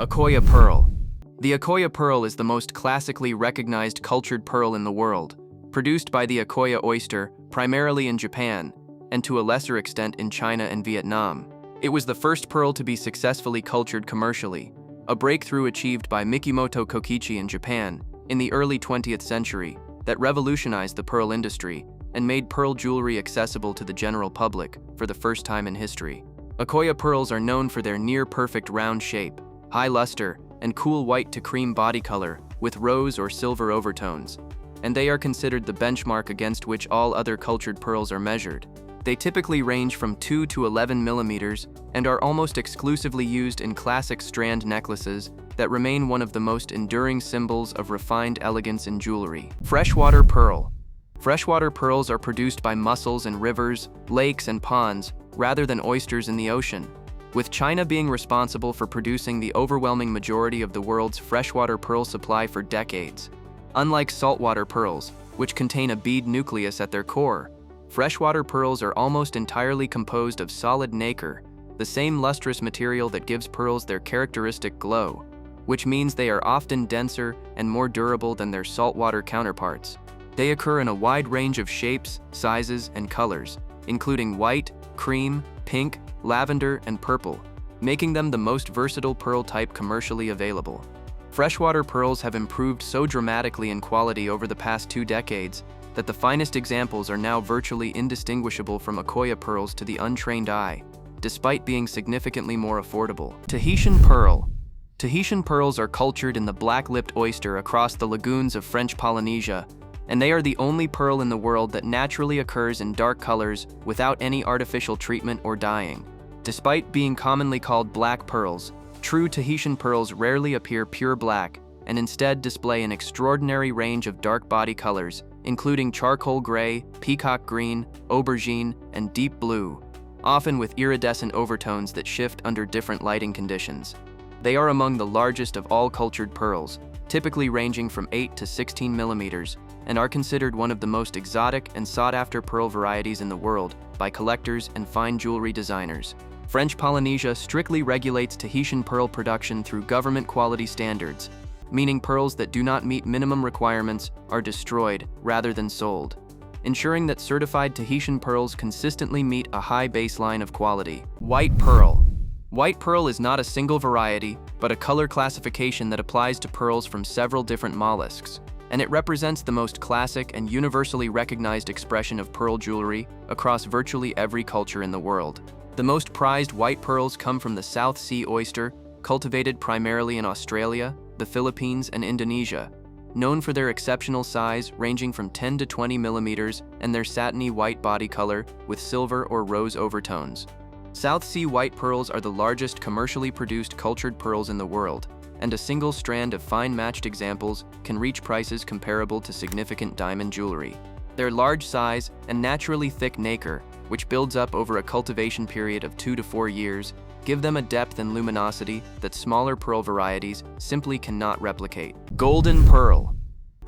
Akoya Pearl. The Akoya Pearl is the most classically recognized cultured pearl in the world, produced by the Akoya oyster, primarily in Japan, and to a lesser extent in China and Vietnam. It was the first pearl to be successfully cultured commercially, a breakthrough achieved by Mikimoto Kokichi in Japan in the early 20th century that revolutionized the pearl industry and made pearl jewelry accessible to the general public for the first time in history. Akoya pearls are known for their near-perfect round shape, high luster, and cool white to cream body color with rose or silver overtones, and they are considered the benchmark against which all other cultured pearls are measured. They typically range from 2 to 11 millimeters and are almost exclusively used in classic strand necklaces that remain one of the most enduring symbols of refined elegance in jewelry. Freshwater Pearl. Freshwater pearls are produced by mussels in rivers, lakes, and ponds rather than oysters in the ocean, with China being responsible for producing the overwhelming majority of the world's freshwater pearl supply for decades. Unlike saltwater pearls, which contain a bead nucleus at their core, freshwater pearls are almost entirely composed of solid nacre, the same lustrous material that gives pearls their characteristic glow, which means they are often denser and more durable than their saltwater counterparts. They occur in a wide range of shapes, sizes, and colors, including white, cream, pink, lavender, and purple, making them the most versatile pearl type commercially available. Freshwater pearls have improved so dramatically in quality over the past 2 decades that the finest examples are now virtually indistinguishable from Akoya pearls to the untrained eye, despite being significantly more affordable. Tahitian Pearl. Tahitian pearls are cultured in the black-lipped oyster across the lagoons of French Polynesia, and they are the only pearl in the world that naturally occurs in dark colors without any artificial treatment or dyeing. Despite being commonly called black pearls, true Tahitian pearls rarely appear pure black and instead display an extraordinary range of dark body colors, including charcoal gray, peacock green, aubergine, and deep blue, often with iridescent overtones that shift under different lighting conditions. They are among the largest of all cultured pearls, typically ranging from 8 to 16 millimeters, and are considered one of the most exotic and sought-after pearl varieties in the world by collectors and fine jewelry designers. French Polynesia strictly regulates Tahitian pearl production through government quality standards, meaning pearls that do not meet minimum requirements are destroyed rather than sold, ensuring that certified Tahitian pearls consistently meet a high baseline of quality. White Pearl. White pearl is not a single variety, but a color classification that applies to pearls from several different mollusks, and it represents the most classic and universally recognized expression of pearl jewelry across virtually every culture in the world. The most prized white pearls come from the South Sea oyster, cultivated primarily in Australia, the Philippines, and Indonesia, known for their exceptional size ranging from 10 to 20 millimeters and their satiny white body color with silver or rose overtones. South Sea white pearls are the largest commercially produced cultured pearls in the world, and a single strand of fine-matched examples can reach prices comparable to significant diamond jewelry. Their large size and naturally thick nacre, which builds up over a cultivation period of 2 to 4 years, give them a depth and luminosity that smaller pearl varieties simply cannot replicate. Golden Pearl.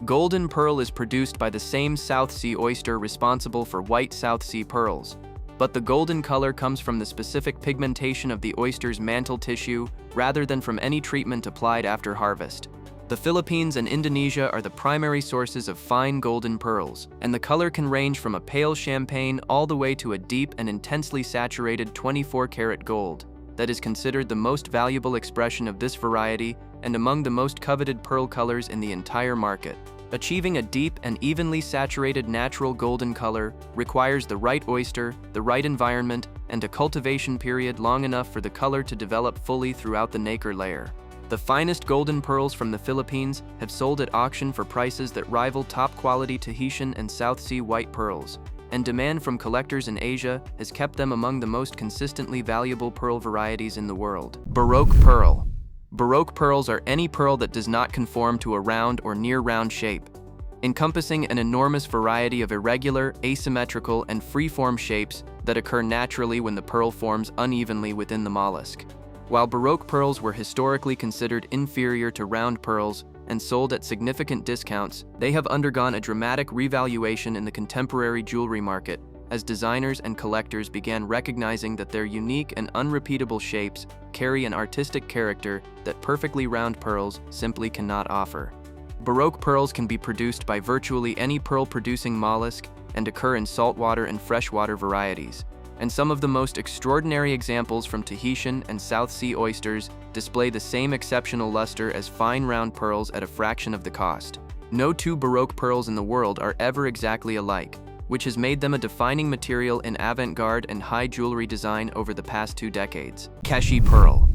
Golden pearl is produced by the same South Sea oyster responsible for white South Sea pearls, but the golden color comes from the specific pigmentation of the oyster's mantle tissue rather than from any treatment applied after harvest. The Philippines and Indonesia are the primary sources of fine golden pearls, and the color can range from a pale champagne all the way to a deep and intensely saturated 24-karat gold that is considered the most valuable expression of this variety and among the most coveted pearl colors in the entire market. Achieving a deep and evenly saturated natural golden color requires the right oyster, the right environment, and a cultivation period long enough for the color to develop fully throughout the nacre layer. The finest golden pearls from the Philippines have sold at auction for prices that rival top-quality Tahitian and South Sea white pearls, and demand from collectors in Asia has kept them among the most consistently valuable pearl varieties in the world. Baroque Pearl. Baroque pearls are any pearl that does not conform to a round or near-round shape, encompassing an enormous variety of irregular, asymmetrical, and free-form shapes that occur naturally when the pearl forms unevenly within the mollusk. While Baroque pearls were historically considered inferior to round pearls and sold at significant discounts, they have undergone a dramatic revaluation in the contemporary jewelry market as designers and collectors began recognizing that their unique and unrepeatable shapes carry an artistic character that perfectly round pearls simply cannot offer. Baroque pearls can be produced by virtually any pearl-producing mollusk and occur in saltwater and freshwater varieties. And some of the most extraordinary examples from Tahitian and South Sea oysters display the same exceptional luster as fine round pearls at a fraction of the cost. No two Baroque pearls in the world are ever exactly alike, which has made them a defining material in avant-garde and high jewelry design over the past 2 decades. Keshi Pearl.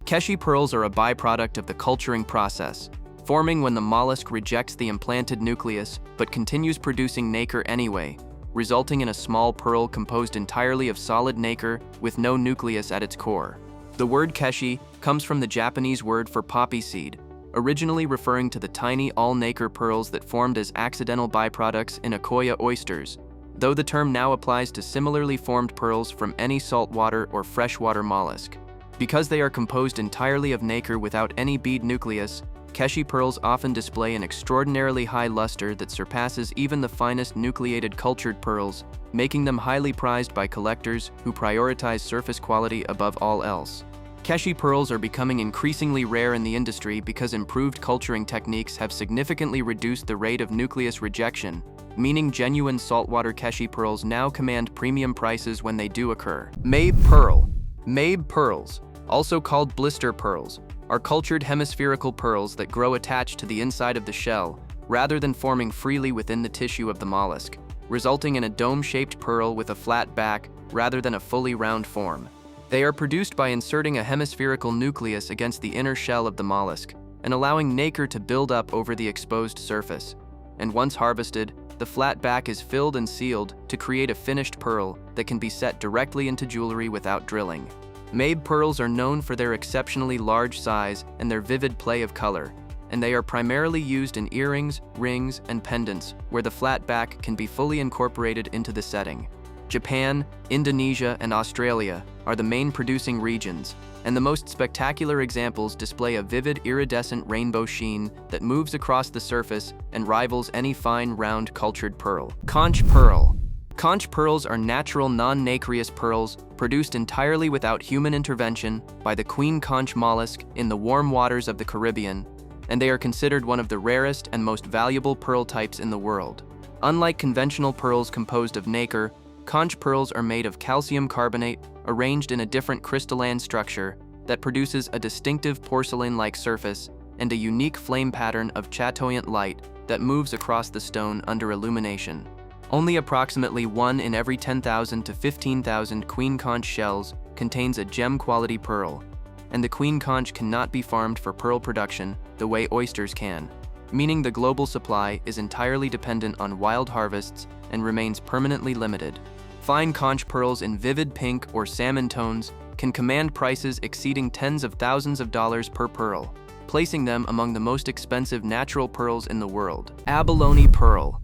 Keshi pearls are a byproduct of the culturing process, forming when the mollusk rejects the implanted nucleus but continues producing nacre anyway, resulting in a small pearl composed entirely of solid nacre with no nucleus at its core. The word keshi comes from the Japanese word for poppy seed, originally referring to the tiny all-nacre pearls that formed as accidental byproducts in Akoya oysters, though the term now applies to similarly formed pearls from any saltwater or freshwater mollusk. Because they are composed entirely of nacre without any bead nucleus, Keshi pearls often display an extraordinarily high luster that surpasses even the finest nucleated cultured pearls, making them highly prized by collectors who prioritize surface quality above all else. Keshi pearls are becoming increasingly rare in the industry because improved culturing techniques have significantly reduced the rate of nucleus rejection, meaning genuine saltwater Keshi pearls now command premium prices when they do occur. Mabe Pearl. Mabe pearls, also called blister pearls, are cultured hemispherical pearls that grow attached to the inside of the shell, rather than forming freely within the tissue of the mollusk, resulting in a dome-shaped pearl with a flat back rather than a fully round form. They are produced by inserting a hemispherical nucleus against the inner shell of the mollusk and allowing nacre to build up over the exposed surface. And once harvested, the flat back is filled and sealed to create a finished pearl that can be set directly into jewelry without drilling. Mabe pearls are known for their exceptionally large size and their vivid play of color, and they are primarily used in earrings, rings, and pendants, where the flat back can be fully incorporated into the setting. Japan, Indonesia, and Australia are the main producing regions, and the most spectacular examples display a vivid iridescent rainbow sheen that moves across the surface and rivals any fine, round, cultured pearl. Conch Pearl. Conch pearls are natural non-nacreous pearls produced entirely without human intervention by the queen conch mollusk in the warm waters of the Caribbean, and they are considered one of the rarest and most valuable pearl types in the world. Unlike conventional pearls composed of nacre, conch pearls are made of calcium carbonate arranged in a different crystalline structure that produces a distinctive porcelain-like surface and a unique flame pattern of chatoyant light that moves across the stone under illumination. Only approximately 1 in every 10,000 to 15,000 queen conch shells contains a gem-quality pearl, and the queen conch cannot be farmed for pearl production the way oysters can, meaning the global supply is entirely dependent on wild harvests and remains permanently limited. Fine conch pearls in vivid pink or salmon tones can command prices exceeding tens of thousands of dollars per pearl, placing them among the most expensive natural pearls in the world. Abalone Pearl.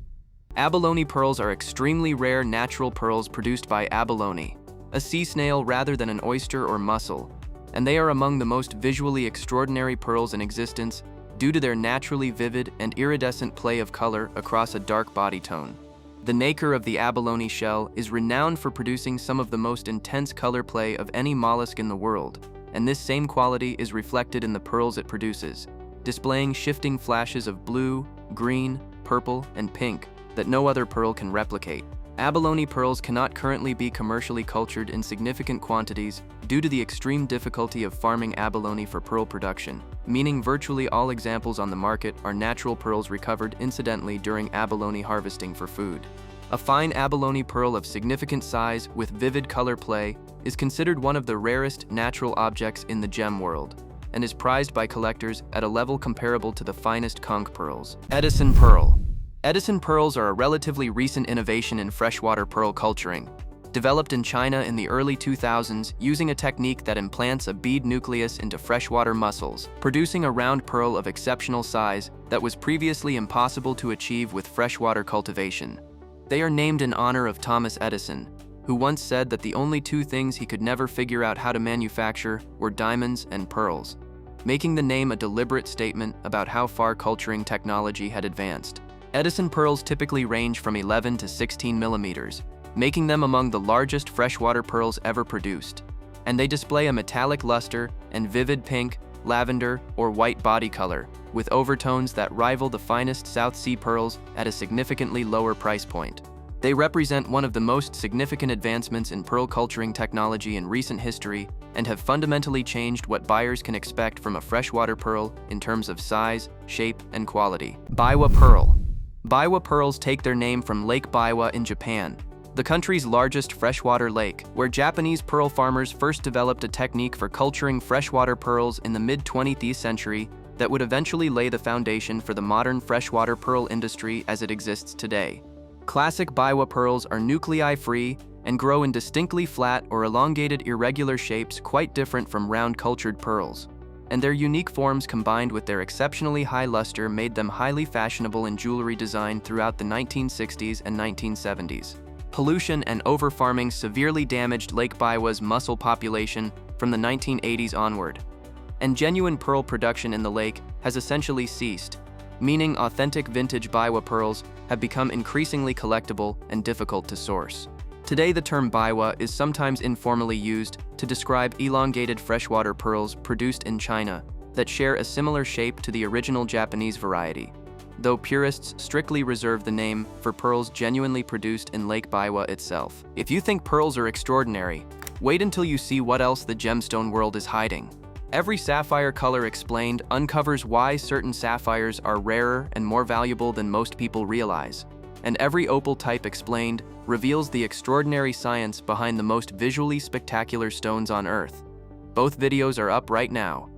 Abalone pearls are extremely rare natural pearls produced by abalone, a sea snail rather than an oyster or mussel, and they are among the most visually extraordinary pearls in existence due to their naturally vivid and iridescent play of color across a dark body tone. The nacre of the abalone shell is renowned for producing some of the most intense color play of any mollusk in the world, and this same quality is reflected in the pearls it produces, displaying shifting flashes of blue, green, purple, and pink that no other pearl can replicate. Abalone pearls cannot currently be commercially cultured in significant quantities due to the extreme difficulty of farming abalone for pearl production, meaning virtually all examples on the market are natural pearls recovered incidentally during abalone harvesting for food. A fine abalone pearl of significant size with vivid color play is considered one of the rarest natural objects in the gem world, and is prized by collectors at a level comparable to the finest conch pearls. Edison Pearl. Edison pearls are a relatively recent innovation in freshwater pearl culturing, developed in China in the early 2000s using a technique that implants a bead nucleus into freshwater mussels, producing a round pearl of exceptional size that was previously impossible to achieve with freshwater cultivation. They are named in honor of Thomas Edison, who once said that the only 2 things he could never figure out how to manufacture were diamonds and pearls, making the name a deliberate statement about how far culturing technology had advanced. Edison pearls typically range from 11 to 16 millimeters, making them among the largest freshwater pearls ever produced. And they display a metallic luster and vivid pink, lavender, or white body color, with overtones that rival the finest South Sea pearls at a significantly lower price point. They represent one of the most significant advancements in pearl culturing technology in recent history and have fundamentally changed what buyers can expect from a freshwater pearl in terms of size, shape, and quality. Biwa Pearl. Biwa pearls take their name from Lake Biwa in Japan, the country's largest freshwater lake, where Japanese pearl farmers first developed a technique for culturing freshwater pearls in the mid-20th century that would eventually lay the foundation for the modern freshwater pearl industry as it exists today. Classic Biwa pearls are nuclei-free and grow in distinctly flat or elongated irregular shapes quite different from round cultured pearls, and their unique forms combined with their exceptionally high luster made them highly fashionable in jewelry design throughout the 1960s and 1970s. Pollution and overfarming severely damaged Lake Biwa's mussel population from the 1980s onward, and genuine pearl production in the lake has essentially ceased, meaning authentic vintage Biwa pearls have become increasingly collectible and difficult to source. Today, the term Biwa is sometimes informally used to describe elongated freshwater pearls produced in China that share a similar shape to the original Japanese variety, though purists strictly reserve the name for pearls genuinely produced in Lake Biwa itself. If you think pearls are extraordinary, wait until you see what else the gemstone world is hiding. Every sapphire color explained uncovers why certain sapphires are rarer and more valuable than most people realize, and every opal type explained reveals the extraordinary science behind the most visually spectacular stones on Earth. Both videos are up right now.